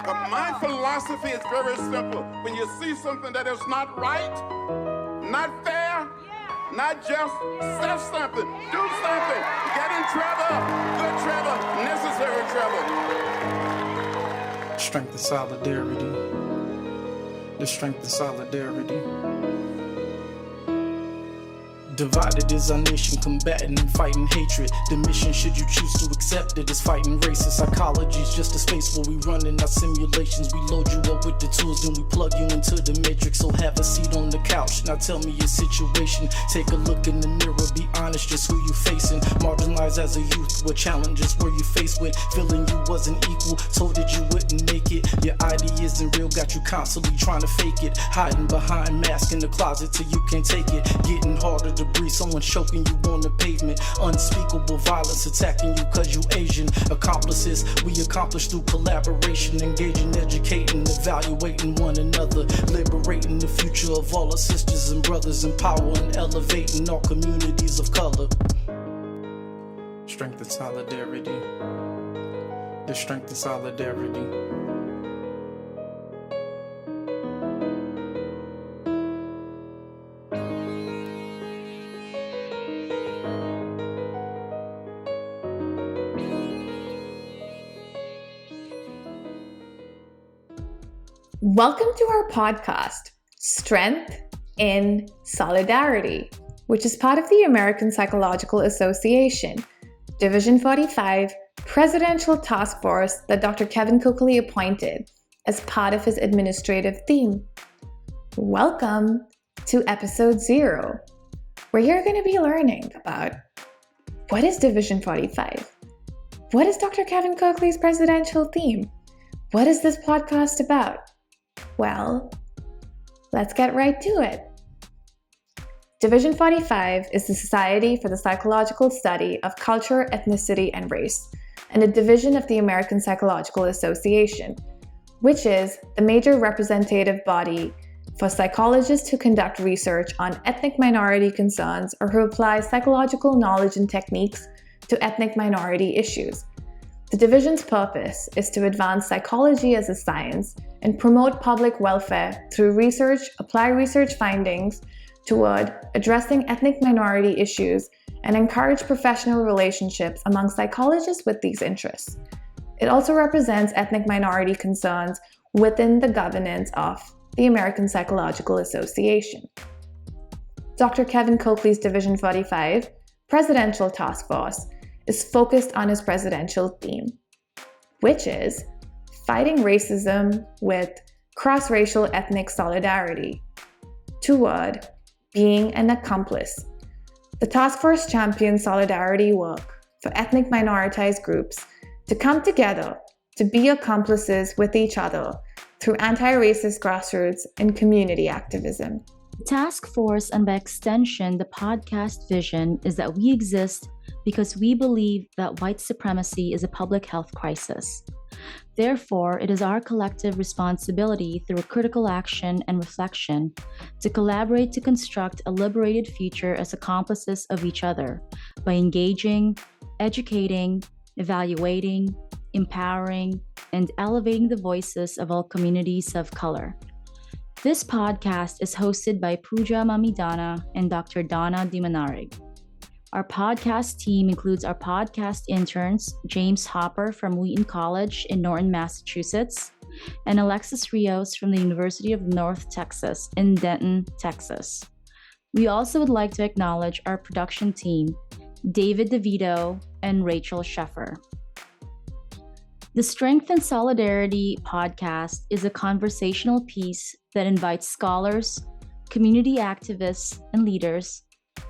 But my philosophy is very simple. When you see something that is not right, not fair, not just, say something, do something, get in trouble, good trouble, necessary trouble. Strength and solidarity. The strength and solidarity. Divided is our nation, combating and fighting hatred. The mission, should you choose to accept it, is fighting racist. Psychology is just a space where we run in our simulations. We load you up with the tools, then we plug you into the matrix. So have a seat on the couch, now tell me your situation. Take a look in the mirror, be honest, just who you facing. Marginalized as a youth, what challenges were you faced with? Feeling you wasn't equal, told that you wouldn't make it. Your ID isn't real, got you constantly trying to fake it. Hiding behind mask in the closet till you can't take it. Getting harder to breathe, someone choking you on the pavement. Unspeakable violence attacking you cause you Asian. Accomplices we accomplish through collaboration, engaging, educating, evaluating one another, liberating the future of all our sisters and brothers, empowering, elevating all communities of color. Strength and solidarity. The strength and solidarity. Welcome to our podcast, Strength in Solidarity, which is part of the American Psychological Association, Division 45 Presidential Task Force that Dr. Kevin Cokley appointed as part of his administrative team. Welcome to episode 0, where you're going to be learning about what is Division 45? What is Dr. Kevin Cokley's presidential team? What is this podcast about? Well, let's get right to it. Division 45 is the Society for the Psychological Study of Culture, Ethnicity, and Race, and a division of the American Psychological Association, which is the major representative body for psychologists who conduct research on ethnic minority concerns or who apply psychological knowledge and techniques to ethnic minority issues. The division's purpose is to advance psychology as a science and promote public welfare through research, apply research findings toward addressing ethnic minority issues, and encourage professional relationships among psychologists with these interests. It also represents ethnic minority concerns within the governance of the American Psychological Association. Dr. Kevin Cokley's Division 45 Presidential Task Force is focused on his presidential theme, which is fighting racism with cross-racial ethnic solidarity toward being an accomplice. The task force champions solidarity work for ethnic minoritized groups to come together to be accomplices with each other through anti-racist grassroots and community activism. The task force, and by extension, the podcast vision, is that we exist because we believe that white supremacy is a public health crisis. Therefore, it is our collective responsibility through critical action and reflection to collaborate to construct a liberated future as accomplices of each other by engaging, educating, evaluating, empowering, and elevating the voices of all communities of color. This podcast is hosted by Pooja Mamidana and Dr. Donna Dimanarig. Our podcast team includes our podcast interns, James Hopper from Wheaton College in Norton, Massachusetts, and Alexis Rios from the University of North Texas in Denton, Texas. We also would like to acknowledge our production team, David DeVito and Rachel Sheffer. The Strength and Solidarity podcast is a conversational piece that invites scholars, community activists and leaders,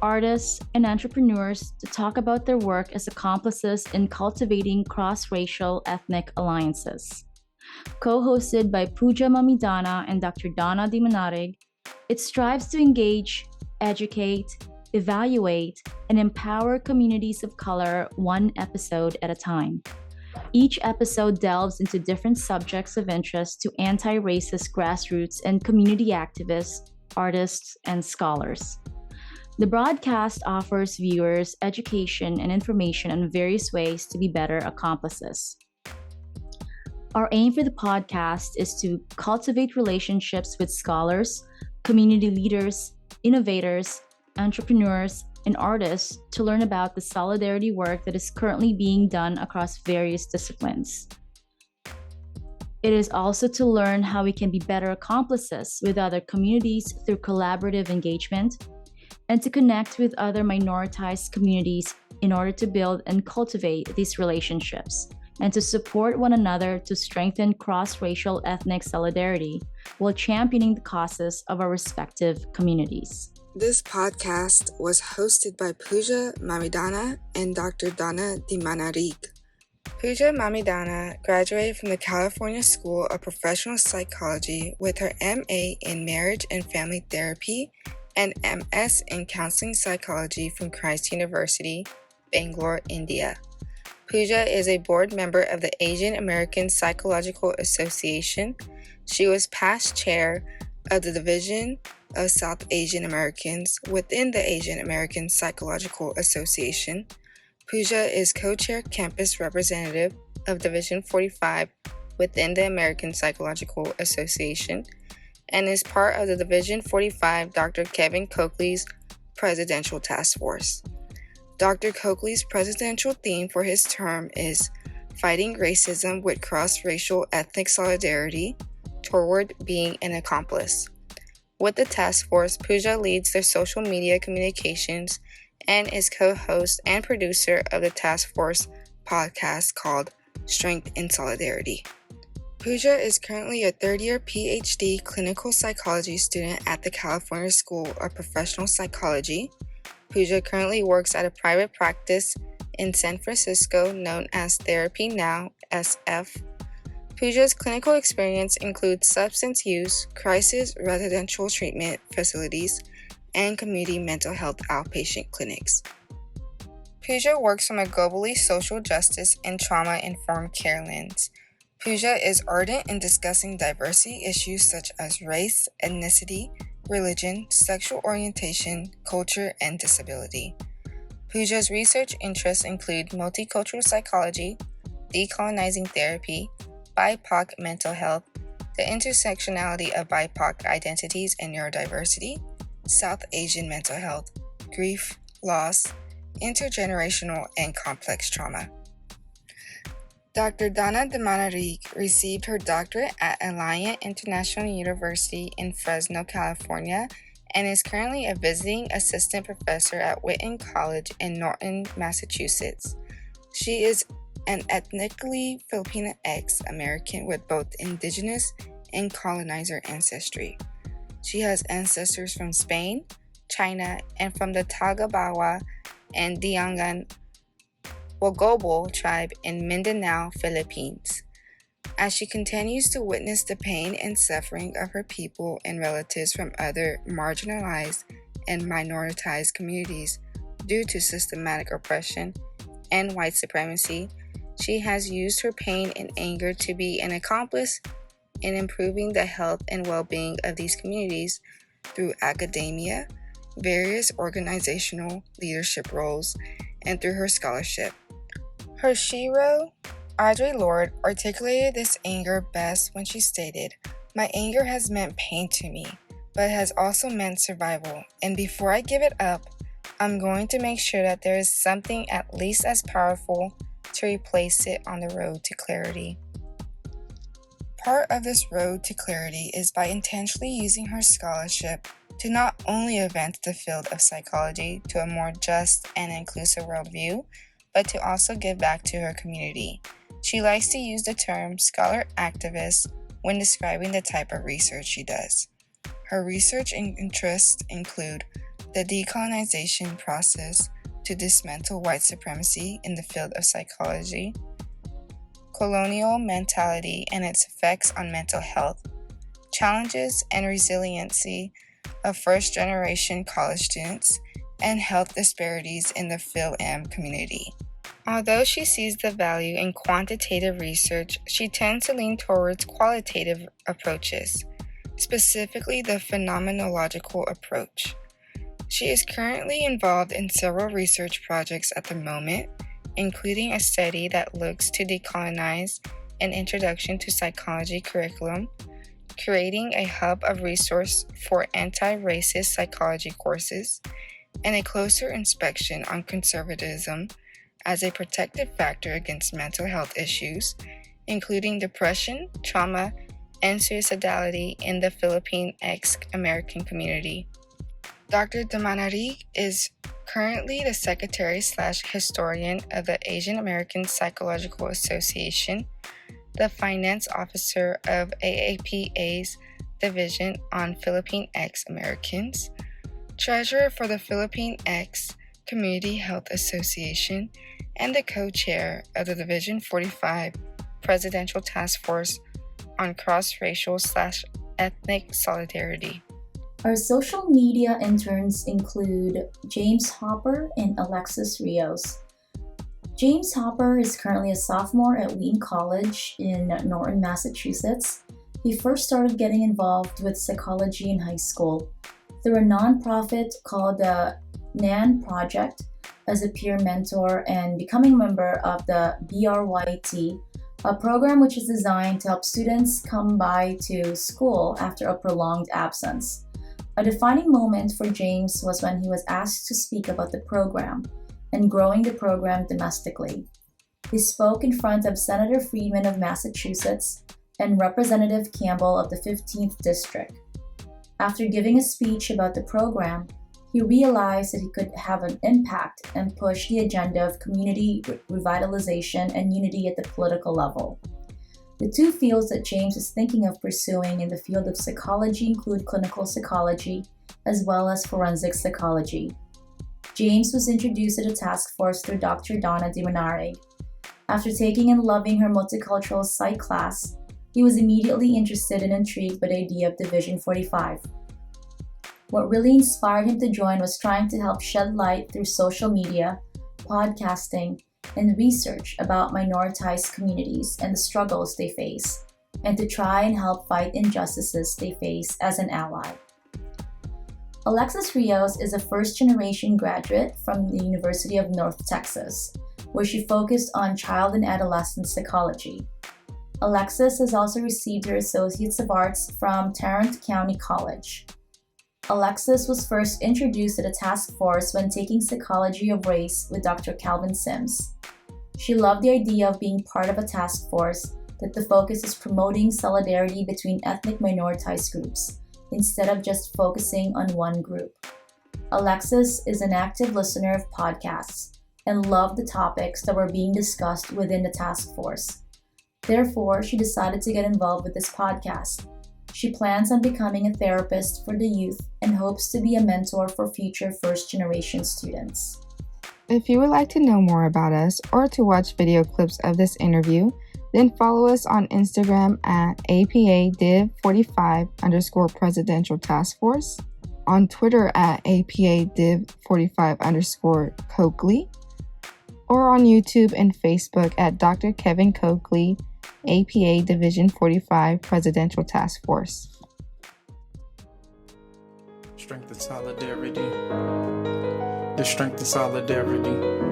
artists, and entrepreneurs to talk about their work as accomplices in cultivating cross-racial ethnic alliances. Co-hosted by Pooja Mamidana and Dr. Donna Dimanarig, it strives to engage, educate, evaluate, and empower communities of color one episode at a time. Each episode delves into different subjects of interest to anti-racist grassroots and community activists, artists, and scholars. The broadcast offers viewers education and information on various ways to be better accomplices. Our aim for the podcast is to cultivate relationships with scholars, community leaders, innovators, entrepreneurs, and artists to learn about the solidarity work that is currently being done across various disciplines. It is also to learn how we can be better accomplices with other communities through collaborative engagement, and to connect with other minoritized communities in order to build and cultivate these relationships, and to support one another to strengthen cross-racial ethnic solidarity while championing the causes of our respective communities. This podcast was hosted by Pooja Mamidana and Dr. Dana Dimanarig. Pooja Mamidana graduated from the California School of Professional Psychology with her MA in Marriage and Family Therapy and MS in Counseling Psychology from Christ University, Bangalore, India. Pooja is a board member of the Asian American Psychological Association. She was past chair of the Division of South Asian Americans within the Asian American Psychological Association. Pooja is co-chair campus representative of Division 45 within the American Psychological Association and is part of the Division 45 Dr. Kevin Cokley's Presidential Task Force. Dr. Cokley's presidential theme for his term is Fighting Racism with Cross-Racial Ethnic Solidarity Toward Being an Accomplice. With the task force, Pooja leads their social media communications and is co-host and producer of the task force podcast called Strength in Solidarity. Pooja is currently a third-year PhD clinical psychology student at the California School of Professional Psychology. Pooja currently works at a private practice in San Francisco known as Therapy Now, SF. Pooja's clinical experience includes substance use, crisis residential treatment facilities, and community mental health outpatient clinics. Pooja works from a globally social justice and trauma-informed care lens. Pooja is ardent in discussing diversity issues such as race, ethnicity, religion, sexual orientation, culture, and disability. Pooja's research interests include multicultural psychology, decolonizing therapy, BIPOC mental health, the intersectionality of BIPOC identities and neurodiversity, South Asian mental health, grief, loss, intergenerational, and complex trauma. Dr. Dana Dimanarig received her doctorate at Alliant International University in Fresno, California, and is currently a visiting assistant professor at Wheaton College in Norton, Massachusetts. She is an ethnically Filipino American with both indigenous and colonizer ancestry. She has ancestors from Spain, China, and from the Tagabawa and Diangan Wagobol tribe in Mindanao, Philippines. As she continues to witness the pain and suffering of her people and relatives from other marginalized and minoritized communities due to systematic oppression and white supremacy, she has used her pain and anger to be an accomplice in improving the health and well-being of these communities through academia, various organizational leadership roles, and through her scholarship. Her shero, Audre Lorde, articulated this anger best when she stated, "My anger has meant pain to me, but has also meant survival, and before I give it up, I'm going to make sure that there is something at least as powerful to replace it on the road to clarity." Part of this road to clarity is by intentionally using her scholarship to not only advance the field of psychology to a more just and inclusive worldview, but to also give back to her community. She likes to use the term scholar activist when describing the type of research she does. Her research interests include the decolonization process to dismantle white supremacy in the field of psychology, colonial mentality and its effects on mental health, challenges and resiliency of first-generation college students, and health disparities in the Phil-Am community. Although she sees the value in quantitative research, she tends to lean towards qualitative approaches, specifically the phenomenological approach. She is currently involved in several research projects at the moment, including a study that looks to decolonize an introduction to psychology curriculum, creating a hub of resource for anti-racist psychology courses, and a closer inspection on conservatism as a protective factor against mental health issues, including depression, trauma, and suicidality in the Philippine ex-American community. Dr. Dimanarig is currently the secretary/historian of the Asian American Psychological Association, the finance officer of AAPA's Division on Philippine ex-Americans, treasurer for the Philippine Community Health Association, and the co-chair of the Division 45 Presidential Task Force on Cross-Racial/Ethnic Solidarity. Our social media interns include James Hopper and Alexis Rios. James Hopper is currently a sophomore at Wheaton College in Norton, Massachusetts. He first started getting involved with psychology in high school through a nonprofit called the NAN Project as a peer mentor and becoming a member of the BRYT, a program which is designed to help students come by to school after a prolonged absence. A defining moment for James was when he was asked to speak about the program and growing the program domestically. He spoke in front of Senator Friedman of Massachusetts and Representative Campbell of the 15th District. After giving a speech about the program, he realized that he could have an impact and push the agenda of community revitalization and unity at the political level. The two fields that James is thinking of pursuing in the field of psychology include clinical psychology as well as forensic psychology. James was introduced to the task force through Dr. Donna Dimanarig. After taking and loving her multicultural psych class, he was immediately interested and intrigued by the idea of Division 45. What really inspired him to join was trying to help shed light through social media, podcasting, and research about minoritized communities and the struggles they face, and to try and help fight injustices they face as an ally. Alexis Rios is a first-generation graduate from the University of North Texas, where she focused on child and adolescent psychology. Alexis has also received her Associates of Arts from Tarrant County College. Alexis was first introduced to the task force when taking psychology of race with Dr. Calvin Sims. She loved the idea of being part of a task force that the focus is promoting solidarity between ethnic minoritized groups, instead of just focusing on one group. Alexis is an active listener of podcasts and loved the topics that were being discussed within the task force. Therefore, she decided to get involved with this podcast. She plans on becoming a therapist for the youth and hopes to be a mentor for future first-generation students. If you would like to know more about us or to watch video clips of this interview, then follow us on Instagram at APA-Div45_Presidential Task Force, on Twitter at APA-Div45_Cokley, or on YouTube and Facebook at Dr. Kevin Cokley, APA Division 45 Presidential Task Force. Strength and solidarity. The strength and solidarity.